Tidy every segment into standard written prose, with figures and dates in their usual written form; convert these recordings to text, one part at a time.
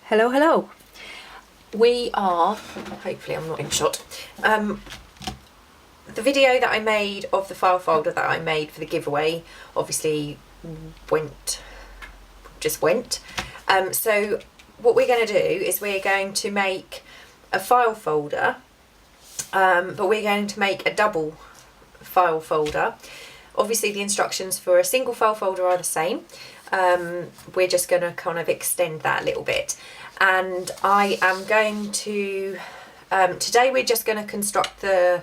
Hello, hello. We are, hopefully I'm not in shot, the video that I made of the file folder that I made for the giveaway obviously just went. So what we're going to do is we're going to make a file folder, but we're going to make a double file folder. Obviously the instructions for a single file folder are the same. We're just going to kind of extend that a little bit, and I am going to today we're just going to construct the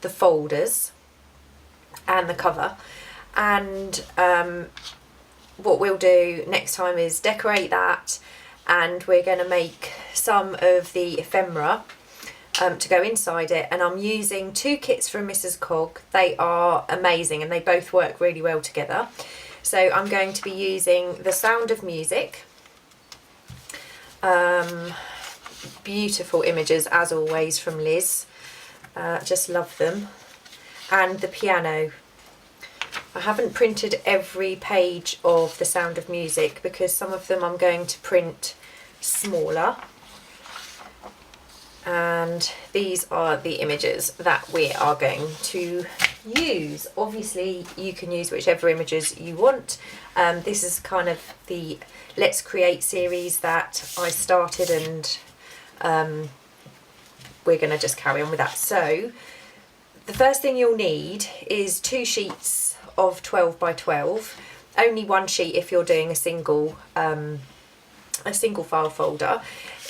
folders and the cover, and what we'll do next time is decorate that, and we're going to make some of the ephemera to go inside it. And I'm using two kits from Mrs Cog. They are amazing and they both work really well together. So I'm going to be using The Sound of Music. Beautiful images as always from Liz. Just love them. And the piano. I haven't printed every page of The Sound of Music because some of them I'm going to print smaller. And these are the images that we are going to use. Obviously you can use whichever images you want. This is kind of the Let's Create series that I started, and we're going to just carry on with that. So the first thing you'll need is 2 sheets of 12 by 12. Only one sheet if you're doing a single file folder.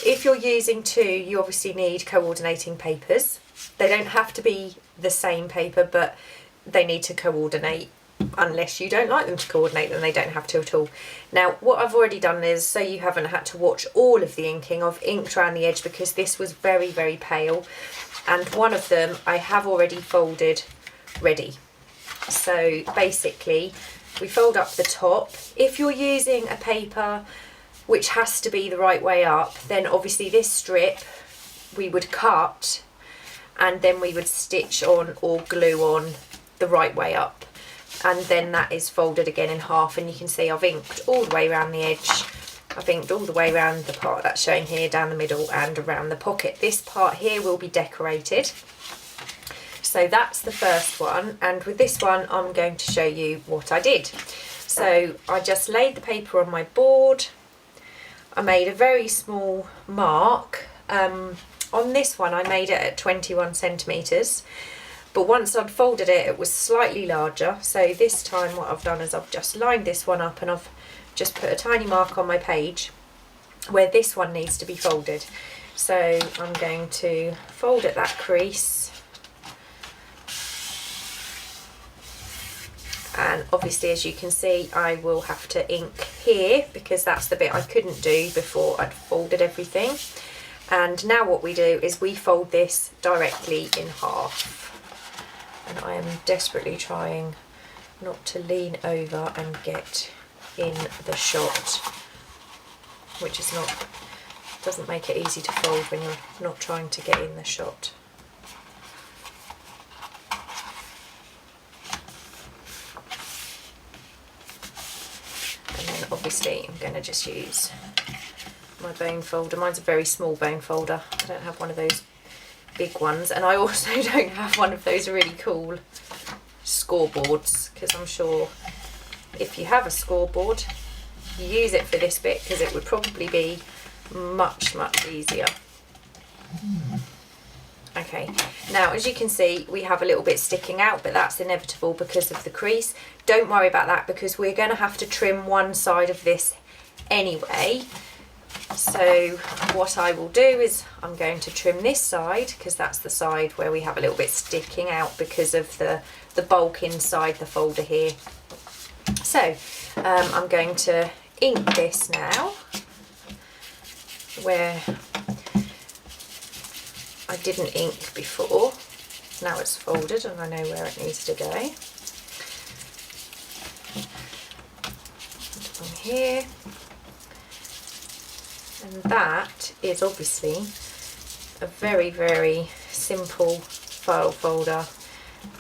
If you're using 2, you obviously need coordinating papers. They don't have to be the same paper, but they need to coordinate. Unless you don't like them to coordinate, then they don't have to at all. Now what I've already done is, so you haven't had to watch all of the inking, I've inked around the edge because this was very, very pale, and one of them I have already folded ready. So basically we fold up the top. If you're using a paper which has to be the right way up, then obviously this strip we would cut and then we would stitch on or glue on the right way up, and then that is folded again in half. And you can see I've inked all the way around the edge, I've inked all the way around the part that's showing here, down the middle and around the pocket. This part here will be decorated. So that's the first one, and with this one I'm going to show you what I did. So I just laid the paper on my board. I made a very small mark. On this one I made it at 21 centimetres, but once I'd folded it, it was slightly larger. So this time what I've done is I've just lined this one up and I've just put a tiny mark on my page where this one needs to be folded. So I'm going to fold at that crease, and obviously as you can see I will have to ink here because that's the bit I couldn't do before I'd folded everything. And now what we do is we fold this directly in half, and I am desperately trying not to lean over and get in the shot, which is doesn't make it easy to fold when you're not trying to get in the shot. And then obviously I'm going to just use my bone folder. Mine's a very small bone folder. I don't have one of those big ones, and I also don't have one of those really cool scoreboards, because I'm sure if you have a scoreboard you use it for this bit because it would probably be much easier. Okay, now as you can see we have a little bit sticking out, but that's inevitable because of the crease. Don't worry about that because we're going to have to trim one side of this anyway. So what I will do is I'm going to trim this side because that's the side where we have a little bit sticking out because of the bulk inside the folder here. So I'm going to ink this now where I didn't ink before. Now it's folded and I know where it needs to go. Put it on here. And that is obviously a very, very simple file folder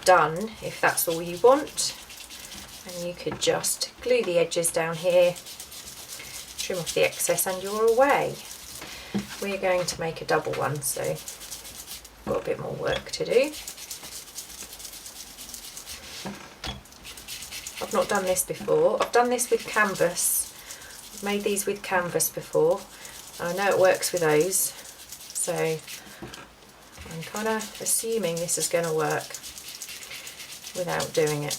done if that's all you want. And you could just glue the edges down here, trim off the excess, and you're away. we're going to make a double one, so I've got a bit more work to do. I've not done this before. I've done this with canvas. I've made these with canvas before. I know it works with those, so I'm kind of assuming this is going to work without doing it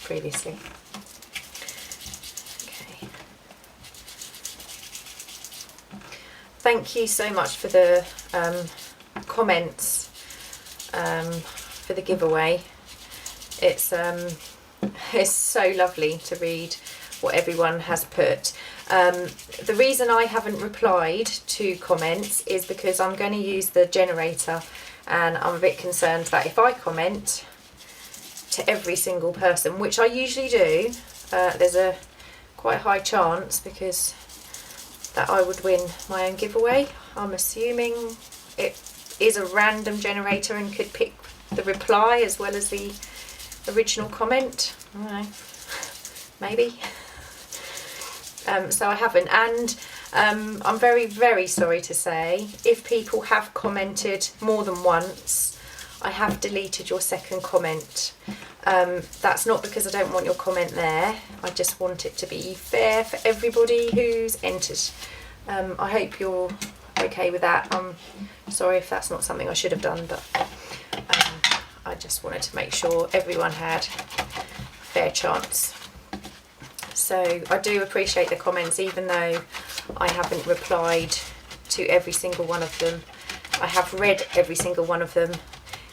previously. Okay. Thank you so much for the comments for the giveaway. It's so lovely to read what everyone has put. The reason I haven't replied to comments is because I'm going to use the generator, and I'm a bit concerned that if I comment to every single person, which I usually do, there's a quite high chance because that I would win my own giveaway. I'm assuming it is a random generator and could pick the reply as well as the original comment. I don't know, maybe. So I haven't, and I'm very, very sorry to say, if people have commented more than once, I have deleted your second comment. That's not because I don't want your comment there, I just want it to be fair for everybody who's entered. I hope you're okay with that. I'm sorry if that's not something I should have done, but I just wanted to make sure everyone had a fair chance. So I do appreciate the comments, even though I haven't replied to every single one of them. I have read every single one of them.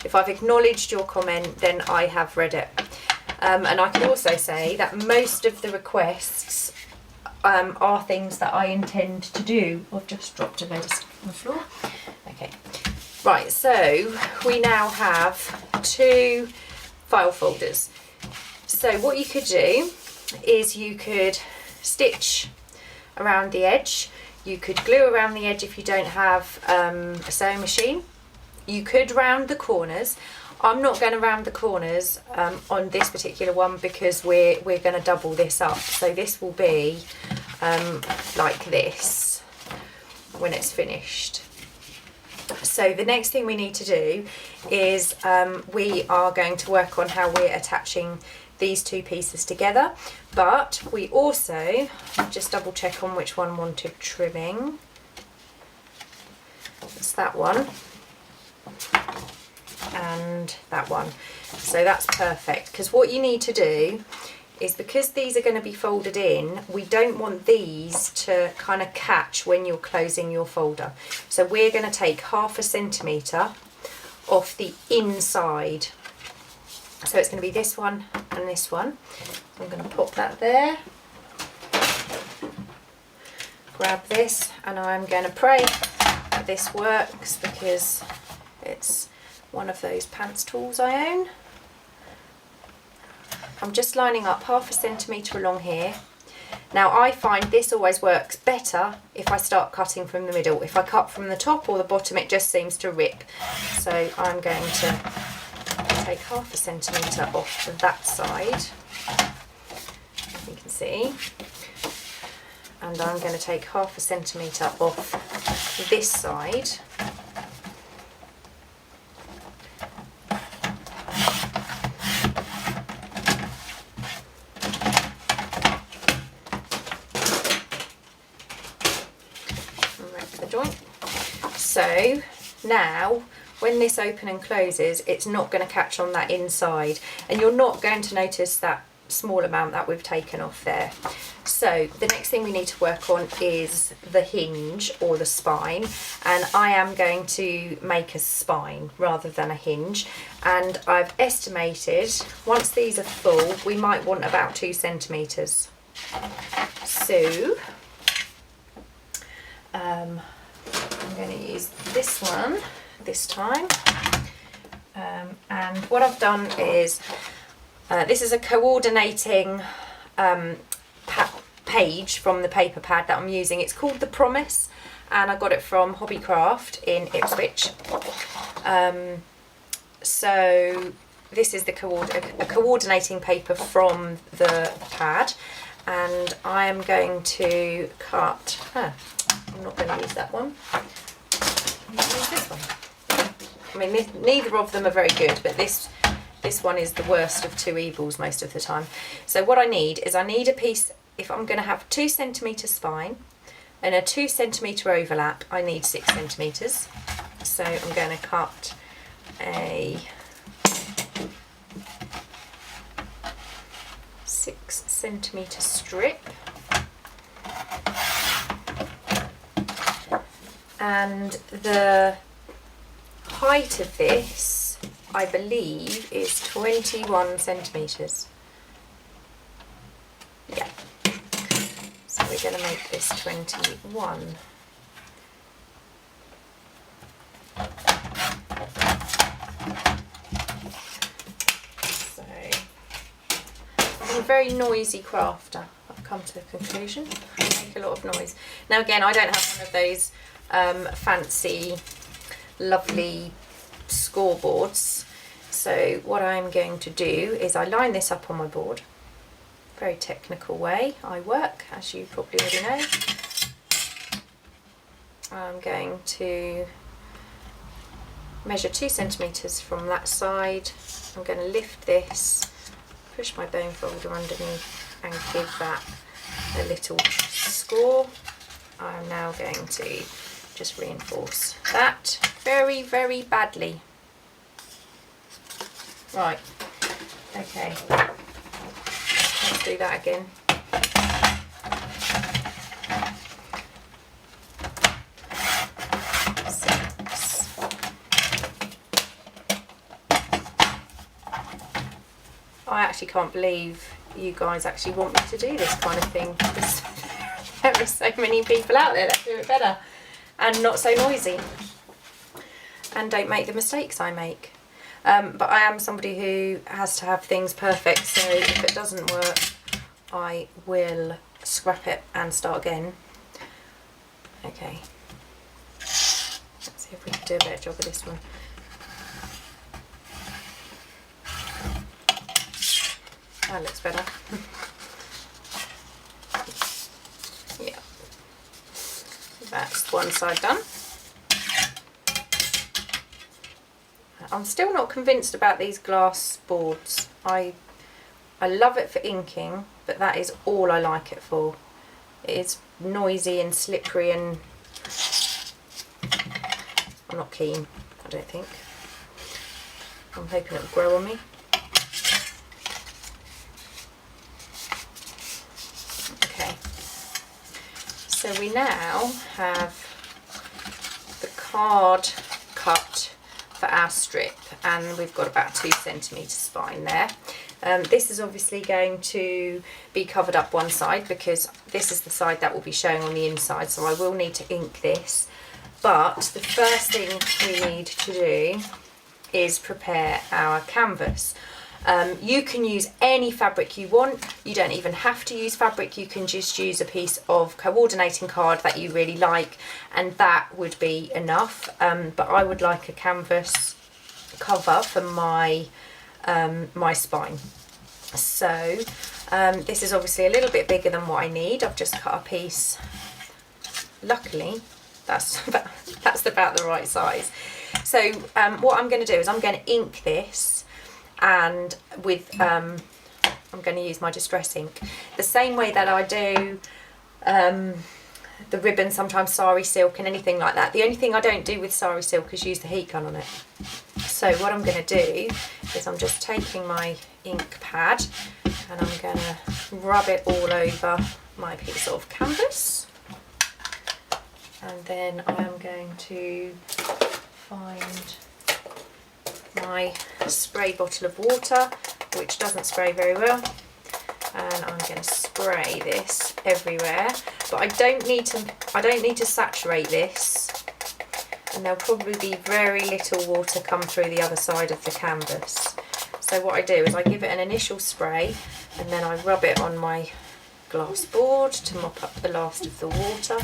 If I've acknowledged your comment, then I have read it. And I can also say that most of the requests are things that I intend to do. I've just dropped a load of stuff on the floor. Okay. Right, so we now have 2 file folders. So what you could do is you could stitch around the edge. You could glue around the edge if you don't have a sewing machine. You could round the corners. I'm not going to round the corners on this particular one because we're going to double this up. So this will be like this when it's finished. So the next thing we need to do is we are going to work on how we're attaching these 2 pieces together, but we also just double check on which one wanted trimming. It's that one and that one. So that's perfect, because what you need to do is, because these are going to be folded in, we don't want these to kind of catch when you're closing your folder. So we're going to take 1/2 centimetre off the inside. So it's going to be this one and this one. I'm going to pop that there. Grab this, and I'm going to pray that this works because it's one of those pants tools I own. I'm just lining up 1/2 centimetre along here. Now I find this always works better if I start cutting from the middle. If I cut from the top or the bottom, it just seems to rip. So I'm going to take 1/2 centimetre off that side, you can see, and I'm going to take 1/2 centimetre off this side. Joint. So now when this open and closes, it's not going to catch on that inside, and you're not going to notice that small amount that we've taken off there. So the next thing we need to work on is the hinge or the spine, and I am going to make a spine rather than a hinge, and I've estimated once these are full we might want about 2 centimetres. So I'm going to use this one this time, and what I've done is this is a coordinating page from the paper pad that I'm using. It's called The Promise, and I got it from Hobbycraft in Ipswich. So this is the coordinating paper from the pad, and I am going to cut I'm not going to use that one. I'm going to use this one. I mean, neither of them are very good, but this one is the worst of two evils most of the time. So what I need is, I need a piece, if I'm going to have 2 centimetre spine and a 2 centimetre overlap, I need 6 centimetres. So I'm going to cut a 6 centimetre strip, and the height of this, I believe, is 21 centimetres. Yeah, so we're going to make this 21. So, I'm a very noisy crafter, I've come to the conclusion. I make a lot of noise. Now again, I don't have one of those fancy, lovely scoreboards. So what I'm going to do is I line this up on my board. Very technical way I work, as you probably already know. I'm going to measure 2 centimetres from that side. I'm going to lift this, push my bone folder underneath and give that a little score. I'm now going to just reinforce that very, very badly. Right, okay, let's do that again. I actually can't believe you guys actually want me to do this kind of thing. There are so many people out there that do it better and not so noisy and don't make the mistakes I make. But I am somebody who has to have things perfect, so if it doesn't work, I will scrap it and start again. Okay, let's see if we can do a better job of this one. That looks better. Yeah, that's one side done. I'm still not convinced about these glass boards. I love it for inking, but that is all I like it for. It is noisy and slippery, and I'm not keen, I don't think. I'm hoping it'll grow on me. Okay, so we now have the card cut for our strip, and we've got about 2 centimetre spine there. This is obviously going to be covered up one side because this is the side that will be showing on the inside, so I will need to ink this. But the first thing we need to do is prepare our canvas. You can use any fabric you want. You don't even have to use fabric. You can just use a piece of coordinating card that you really like, and that would be enough. But I would like a canvas cover for my my spine. So this is obviously a little bit bigger than what I need. I've just cut a piece. Luckily, that's about the right size. So what I'm going to do is I'm going to ink this, and with I'm going to use my distress ink the same way that I do the ribbon, sometimes sari silk and anything like that. The only thing I don't do with sari silk is use the heat gun on it. So what I'm going to do is I'm just taking my ink pad and I'm going to rub it all over my piece of canvas, and then I am going to find my spray bottle of water, which doesn't spray very well, and I'm going to spray this everywhere. But I don't need to saturate this, and there'll probably be very little water come through the other side of the canvas. So what I do is I give it an initial spray, and then I rub it on my glass board to mop up the last of the water,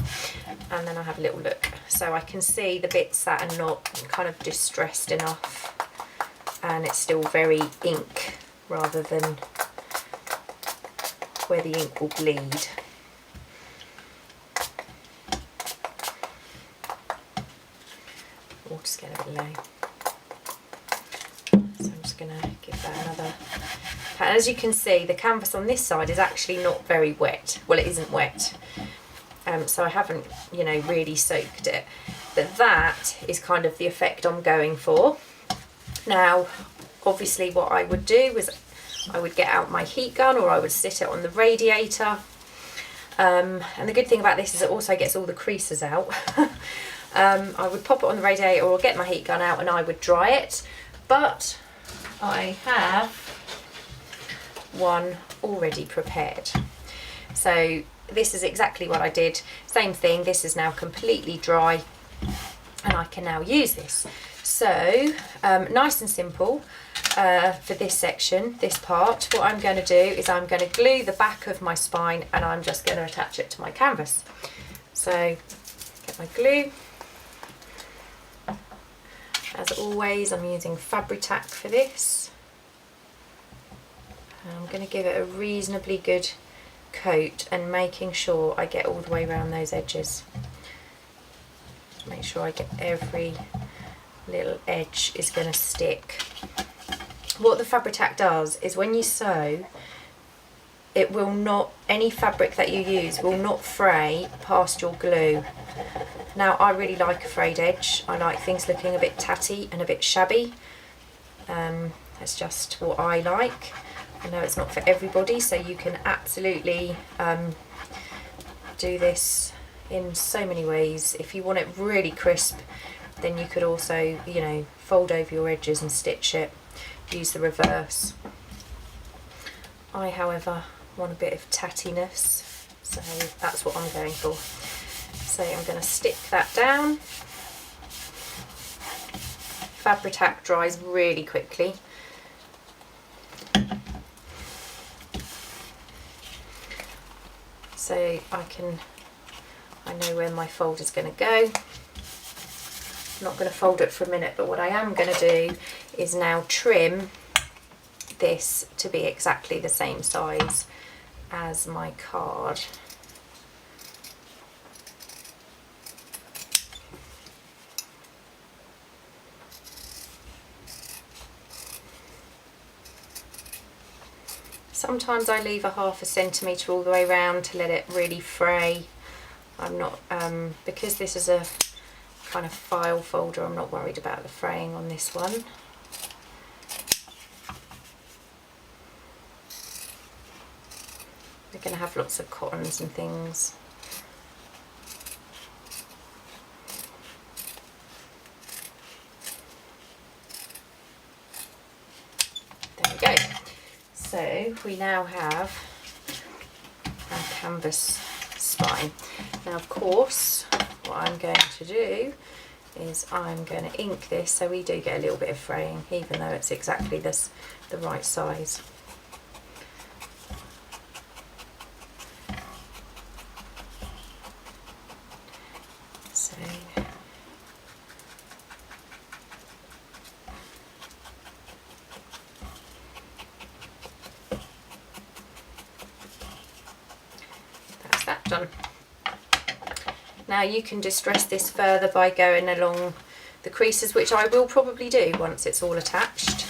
and then I have a little look so I can see the bits that are not kind of distressed enough and it's still very ink rather than where the ink will bleed. Water's getting a bit low. So I'm just going to give that another pat. And as you can see, the canvas on this side is actually not very wet. Well, it isn't wet. So I haven't, you know, really soaked it. But that is kind of the effect I'm going for. Now, obviously what I would do is I would get out my heat gun, or I would sit it on the radiator. And the good thing about this is it also gets all the creases out. I would pop it on the radiator or get my heat gun out and I would dry it. But I have one already prepared. So this is exactly what I did. Same thing, this is now completely dry and I can now use this. So nice and simple for this section, this part. What I'm going to do is I'm going to glue the back of my spine and I'm just going to attach it to my canvas. So get my glue. As always, I'm using Fabri-Tac for this. I'm going to give it a reasonably good coat and making sure I get all the way around those edges. Make sure I get every little edge is going to stick. What the Fabri-Tac does is when you sew, it will not, any fabric that you use will not fray past your glue. Now I really like a frayed edge. I like things looking a bit tatty and a bit shabby. That's just what I like. I know it's not for everybody, so you can absolutely do this in so many ways. If you want it really crisp, then you could also, you know, fold over your edges and stitch it. Use the reverse. I, however, want a bit of tattiness, so that's what I'm going for. So I'm going to stick that down. Fabri-Tac dries really quickly. So I know where my fold is going to go. I'm not going to fold it for a minute, but what I am going to do is now trim this to be exactly the same size as my card. Sometimes I leave a ½ centimetre all the way around to let it really fray. I'm not, because this is a kind of file folder, I'm not worried about the fraying on this one. We're going to have lots of cottons and things. There we go. So we now have our canvas spine. Now of course what I'm going to do is I'm going to ink this so we do get a little bit of fraying, even though it's exactly this the right size. So that's that done. Now you can distress this further by going along the creases, which I will probably do once it's all attached,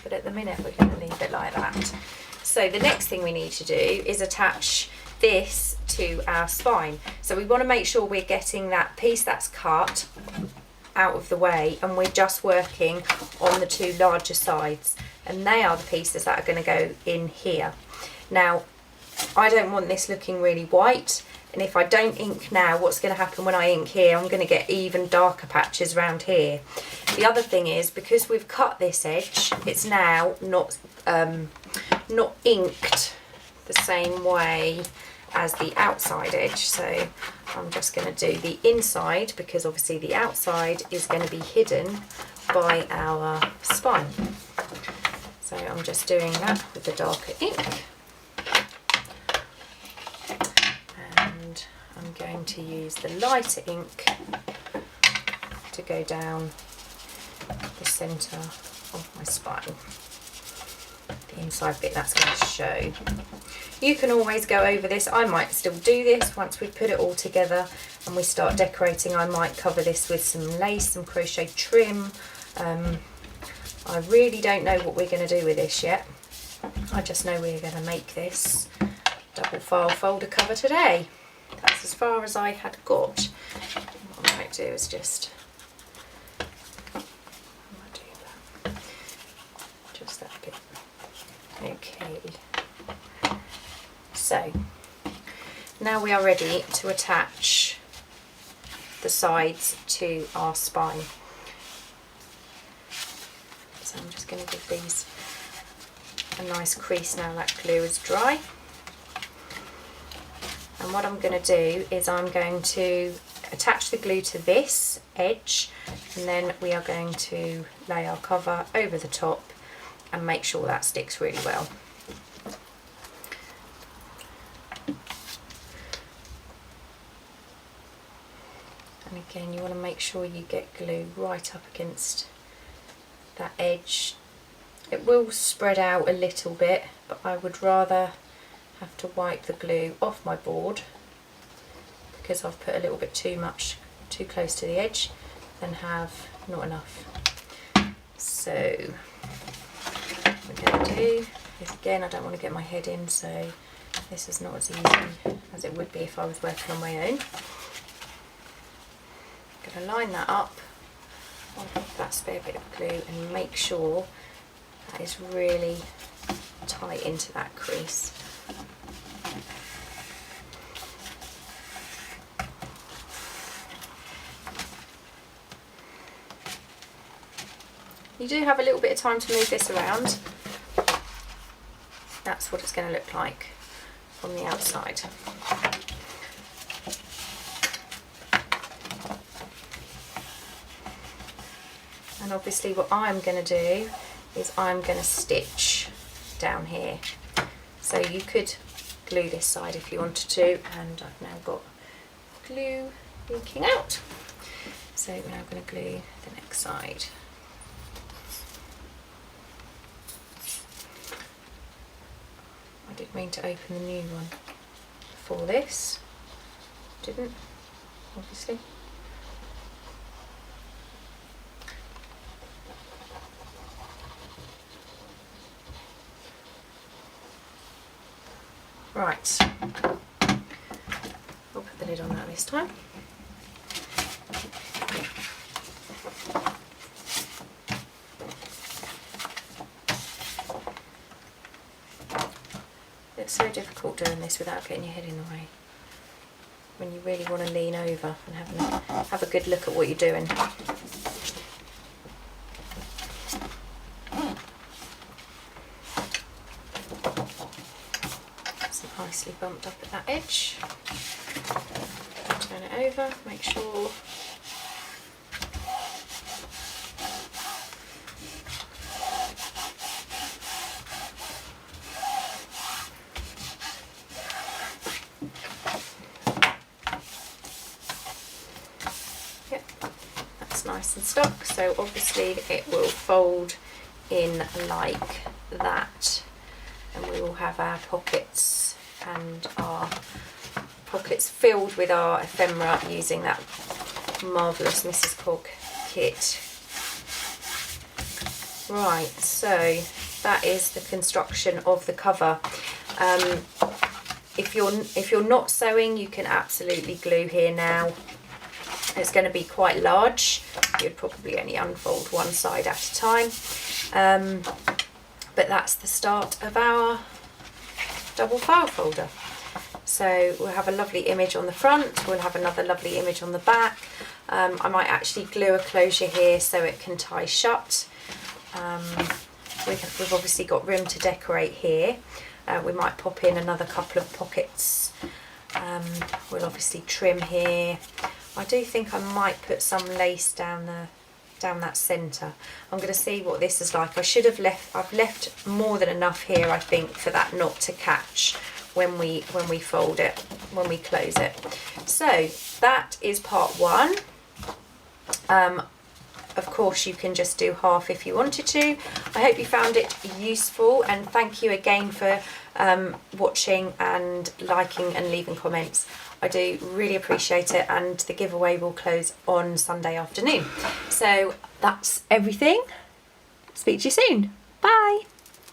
but at the minute we're going to leave it like that. So the next thing we need to do is attach this to our spine. So we want to make sure we're getting that piece that's cut out of the way and we're just working on the two larger sides, and they are the pieces that are going to go in here. Now I don't want this looking really white, and if I don't ink now, what's going to happen when I ink here, I'm going to get even darker patches around here. The other thing is, because we've cut this edge, it's now not inked the same way as the outside edge. So I'm just going to do the inside, because obviously the outside is going to be hidden by our spine. So I'm just doing that with the darker ink. I'm going to use the lighter ink to go down the centre of my spine, the inside bit, that's going to show. You can always go over this. I might still do this once we put it all together and we start decorating. I might cover this with some lace, some crochet trim. I really don't know what we're going to do with this yet. I just know we're going to make this double file folder cover today. That's as far as I had got. What I might do is just that bit. Okay. So now we are ready to attach the sides to our spine. So I'm just going to give these a nice crease now that glue is dry. And what I'm going to do is I'm going to attach the glue to this edge, and then we are going to lay our cover over the top and make sure that sticks really well. And again, you want to make sure you get glue right up against that edge. It will spread out a little bit, but I would rather have to wipe the glue off my board because I've put a little bit too close to the edge than have not enough. So what we're going to do is, again, I don't want to get my head in, so this is not as easy as it would be if I was working on my own. I'm going to line that up on that spare bit of glue and make sure that is really tight into that crease. You do have a little bit of time to move this around. That's what it's going to look like from the outside. And obviously what I'm going to do is I'm going to stitch down here. So you could glue this side if you wanted to, and I've now got glue leaking out. So we're now going to glue the next side. I did mean to open the new one before this, didn't, obviously. Right, I'll put the lid on that this time. It's so difficult doing this without getting your head in the way, when you really want to lean over and have a good look at what you're doing. Nicely bumped up at that edge. Turn it over, make sure yep, that's nice and stuck. So obviously it will fold in like that, and we will have our pockets and our pockets filled with our ephemera using that marvellous Mrs Cogs kit. Right, so that is the construction of the cover. If you're not sewing, you can absolutely glue here now. It's going to be quite large. You'd probably only unfold one side at a time. But that's the start of our double file folder. So we'll have a lovely image on the front, we'll have another lovely image on the back. I might actually glue a closure here so it can tie shut. We've obviously got room to decorate here. We might pop in another couple of pockets. We'll obviously trim here. I do think I might put some lace down that centre. I'm going to see what this is like. I've left more than enough here, I think, for that not to catch when we fold it, when we close it. So that is part one. Of course, you can just do half if you wanted to. I hope you found it useful, and thank you again for watching and liking and leaving comments. I do really appreciate it, and the giveaway will close on Sunday afternoon. So that's everything. Speak to you soon. Bye.